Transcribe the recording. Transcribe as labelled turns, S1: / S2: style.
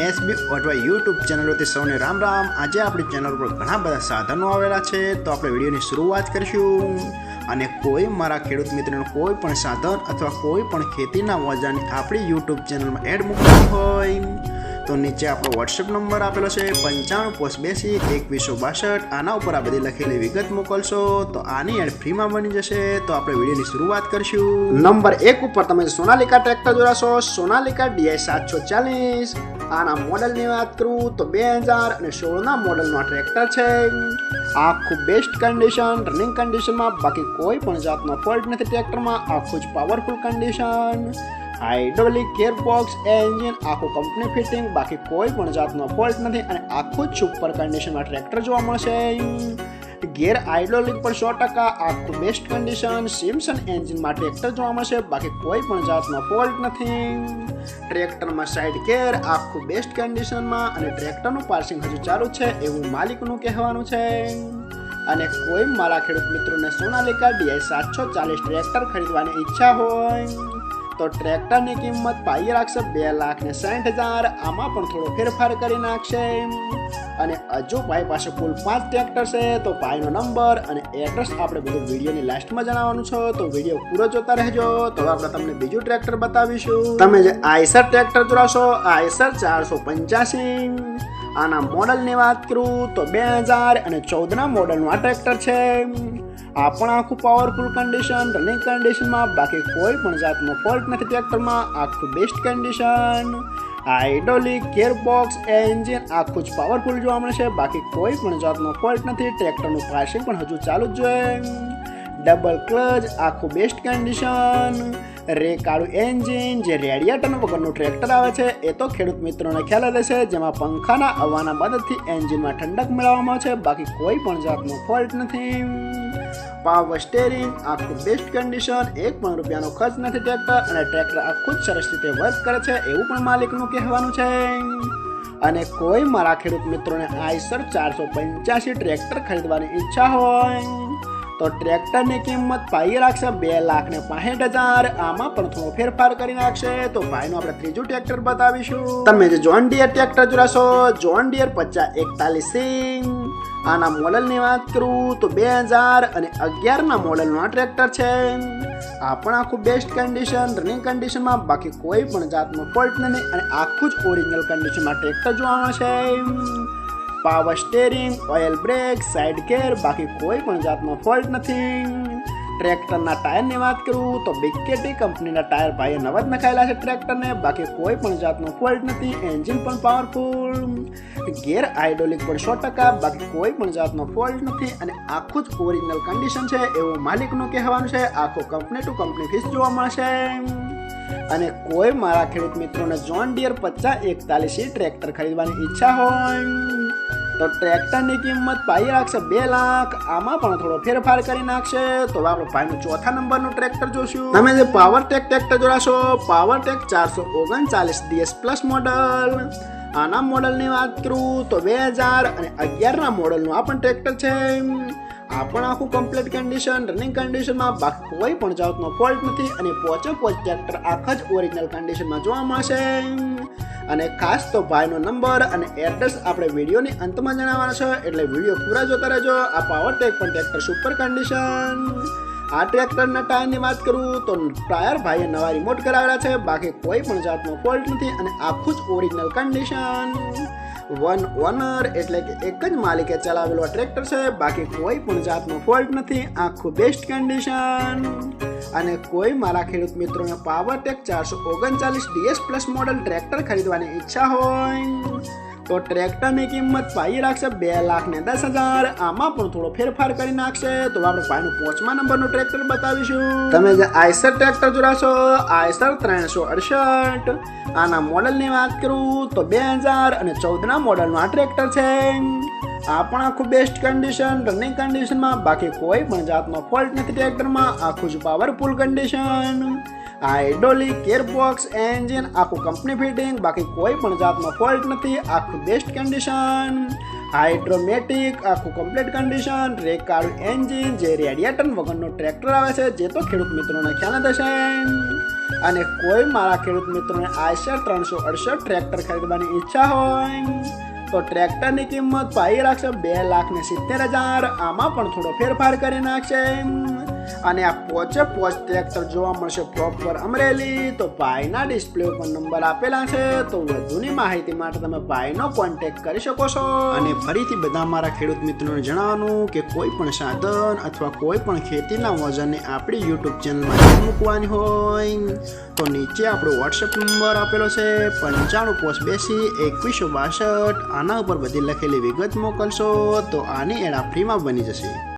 S1: SB અથવા YouTube ચેનલોથી સૌને રામ રામ। આજે આપણી ચેનલ પર ઘણા બધા સાધનો આવેલા છે, તો આપણે વિડીયોની શરૂઆત કરીશું। અને કોઈ મારા ખેડૂત મિત્રોને કોઈ પણ સાધન અથવા કોઈ પણ ખેતીના ઓજારની આપણી યુટ્યુબ ચેનલમાં એડ મૂકવાનું હોય તો નીચે આપણો વોટ્સએપ નંબર આપેલો છે 95822162। આના ઉપર આ બધી લખેલી વિગત મોકલશો તો આની એડ ફ્રીમાં બની જશે। તો આપણે વિડીયોની શરૂઆત કરીશું। નંબર 1 ઉપર તમે સોનાલિકા ટ્રેક્ટર જોડાશો, સોનાલિકા DI 740। આના મોડલની વાત કરું તો 2016ના મોડલનું આ ટ્રેક્ટર છે। આખું બેસ્ટ કન્ડિશન, રનિંગ કન્ડિશનમાં, બાકી કોઈ પણ જાતનો ફોલ્ટ નથી ટ્રેક્ટરમાં। આખું જ powerful condition, hydraulic gearbox, engine આખું કંપની ફિટિંગ, બાકી કોઈ પણ જાતનો ફોલ્ટ નથી અને આખું જ સુપર કન્ડિશનમાં ટ્રેક્ટર જોવા મળશે। ગિયર હાઇડ્રોલિક પર 100%, આખું બેસ્ટ કન્ડિશન, સિમ્સન એન્જિનમાં ટ્રેક્ટર જોવા મળશે, બાકી કોઈ પણ જાતનો ફોલ્ટ નથી। ટ્રેક્ટરમાં સાઇડ ગિયર આખું બેસ્ટ કન્ડિશનમાં અને ટ્રેક્ટરનું પાર્સિંગ હજુ ચાલુ છે એવું માલિકનું કહેવાનું છે। અને કોઈ મારા ખેડૂત મિત્રોને સોનાલિકા DI 740 ટ્રેક્ટર ખરીદવાની ઈચ્છા હોય તો ટ્રેક્ટરની કિંમત પાઈ રાખશે 2,60,000। આમાં પણ થોડો ફેરફાર કરી નાખશે। અને હજુ ભાઈ પાસે કુલ 5 ટ્રેક્ટર છે, તો ભાઈનો નંબર અને એડ્રેસ આપણે બધું વિડીયોની લાસ્ટમાં જણાવવાનું છે, તો વિડીયો પૂરો જોતા રહેજો। તો આપણે તમને બીજું ટ્રેક્ટર બતાવીશું। તમે જે આઈસર ટ્રેક્ટર જોડાશો, આઈસર 485। આના મોડલની વાત કરું તો 2014ના મોડલનું આ ટ્રેક્ટર છે। આ પણ આખું પાવરફુલ કન્ડિશન, રનિંગ કન્ડિશનમાં, બાકી કોઈ પણ જાતનો ફોલ્ટ નથી ટ્રેક્ટરમાં। આખું best condition, hydraulic gearbox, engine આખું જ પાવરફુલ જોવા મળશે, બાકી કોઈ પણ જાતનો ફોલ્ટ નથી। ટ્રેક્ટરનું પાર્સિંગ પણ હજુ ચાલુ જ જોઈએ। ડબલ ક્લચ, આખું બેસ્ટ કન્ડિશન, રેકાળું એન્જિન, જે રેડિયેટર વગરનું ટ્રેક્ટર આવે છે એ તો ખેડૂત મિત્રોને ખ્યાલ જ હશે, જેમાં પંખાના હવાના મદદથી એન્જિનમાં ઠંડક મેળવવામાં છે, બાકી કોઈ પણ જાતનો ફોલ્ટ નથી। પાવર સ્ટેરિંગ આખું બેસ્ટ કન્ડિશન, 1 પણ રૂપિયાનો ખર્ચ નથી ટ્રેક્ટર, અને ટ્રેક્ટર આખું જ સરસ રીતે વર્ક કરે છે એવું પણ માલિકનું કહેવાનું છે। અને કોઈ મારા ખેડૂત મિત્રોને આઈસર 485 ટ્રેક્ટર ખરીદવાની ઈચ્છા હોય તો ટ્રેક્ટરની કિંમત પાઈ રાખશે 2,65,000। આમાં પણ થોડો ફેરફાર કરી નાખશે। તો ભાઈનું આપણે ત્રીજું ટ્રેક્ટર બતાવીશું। તમે જે જોન ડિયર ટ્રેક્ટર જોડાશો, જોન ડિયર 5041। આના મોડલની વાત કરું તો 2011ના મોડલનું આ ટ્રેક્ટર છે। આ પણ આખું બેસ્ટ કન્ડિશન, રનિંગ કન્ડિશનમાં, બાકી કોઈ પણ જાતનો ફોલ્ટ નથી અને આખું જ ઓરિજિનલ કન્ડિશનમાં ટ્રેક્ટર જોવા મળશે। Power steering, oil break, side gear, બાકી કોઈ પણ જાતનો ફોલ્ટ નથી। ટ્રેક્ટરના ટાયરની વાત કરું તો બીકેટી કંપનીના ટાયર ભાઈએ નવા જ નખાયેલા છે ટ્રેક્ટરને, બાકી કોઈ પણ જાતનો ફોલ્ટ નથી। એન્જિન પણ પાવરફુલ, ગિયર હાઇડ્રોલિક પણ 100%, બાકી કોઈ પણ જાતનો ફોલ્ટ નથી અને આખું જ ઓરિજિનલ કન્ડિશન છે એવું માલિકનું કહેવાનું છે। આખું કંપની ટુ કંપની ફીસ જોવા મળશે। અને કોઈ મારા ખેડૂત મિત્રોને જોન ડિયર 5041 ટ્રેક્ટર ખરીદવાની ઈચ્છા હોય તો ટ્રેક્ટરની કિંમત પાઈ રાખશે 2 લાખ। આમાં પણ થોડો ફેરફાર કરી નાખશે। તો આપણે ભાઈનું ચોથા નંબરનું ટ્રેક્ટર જોશું। તમે જે પાવરટેક ટ્રેક્ટર જોડાશો, પાવરટેક 439 DS પ્લસ મોડલ। આના મોડલની વાત કરું તો 2011ના મોડલનું આ પણ ટ્રેક્ટર છે। આ પણ આખું કમ્પ્લીટ કન્ડિશન, રનિંગ કન્ડિશનમાં, બાકી કોઈ પણ જાતનો ફોલ્ટ નથી અને પોચે ટ્રેક્ટર આખા જ ઓરિજિનલ કન્ડિશનમાં જોવા મળશે। અને ખાસ તો ભાઈનો નંબર અને એડ્રેસ આપણે વિડીયોની અંતમાં જણાવવાનો છે, એટલે વિડીયો પૂરા જોતા રહેજો। આ પાવરટેક પણ ટ્રેક્ટર સુપર કન્ડિશન। આ ટ્રેક્ટરના ટાયરની વાત કરું તો ટાયર ભાઈએ નવા રિમોટ કરાવેલા છે, બાકી કોઈ પણ જાતનો ફોલ્ટ નથી અને આખું જ ઓરિજિનલ કન્ડિશન। વન ઓનર એટલે કે એક જ માલિકે ચલાવેલો ટ્રેક્ટર છે, બાકી કોઈ પણ જાતનો ફોલ્ટ નથી। આખું બેસ્ટ કન્ડિશન। અને કોઈ મારા ખેડૂત મિત્રોને Powertrac 439 DS plus model tractor ખરીદવાની ઈચ્છા હોય તો ટ્રેક્ટરની કિંમત પાઈ રાખશે 2,10,000। આમાં પણ થોડો ફેરફાર કરી નાખશે। તો આપણે ભાઈનું 5મા નંબરનું ટ્રેક્ટર બતાવીશું। તમે જે આઈસર ટ્રેક્ટર જોડાશો, આઈસર 368। આના મોડલની વાત કરું તો 2014ના મોડલનું આ ટ્રેક્ટર છે। આ પણ આખું બેસ્ટ કન્ડિશન, રનિંગ કન્ડિશનમાં, બાકી કોઈ પણ જાતનો ફોલ્ટ નથી ટ્રેક્ટરમાં। આખું જ powerful condition, hydraulic gearbox, engine આખું કંપની ફિટિંગ, બાકી કોઈ પણ જાતનો ફોલ્ટ નથી। આખું બેસ્ટ કન્ડિશન, હાઇડ્રોમેટિક આખું કમ્પ્લીટ કન્ડિશન, રેકાળું એન્જિન, જે રેડિયેટર વગરનું ટ્રેક્ટર આવે છે, જે તો ખેડૂત મિત્રોને ખ્યાલ જ હશે। અને કોઈ મારા ખેડૂત મિત્રોને આઈશર 368 ટ્રેક્ટર ખરીદવાની ઈચ્છા હોય તો ટ્રેક્ટરની કિંમત ભાઈ રાખશે 2,70,000. આમાં પણ થોડો ફેરફાર કરી નાખશે. અને આ પોચે પોચ ટ્રેક્ટર જોવા મળશે પ્રોપર અમરેલી. તો ભાઈના ડિસ્પ્લે ઉપર નંબર આપેલા છે, તો વધુની માહિતી માટે તમે ભાઈનો કોન્ટેક્ટ કરી શકો છો. અને ફરીથી બધા મારા ખેડૂત મિત્રોને જણાવવાનું કે કોઈ પણ સાધન અથવા કોઈ પણ ખેતીના વજનને આપણી યુટ્યુબ ચેનલમાં મૂકવાની હોય તો નીચે આપણો વોટ્સએપ નંબર આપેલો છે 9582 2162. આના ઉપર બધી લખેલી વિગત મોકલશો તો આની એડ ફ્રીમાં બની જશે.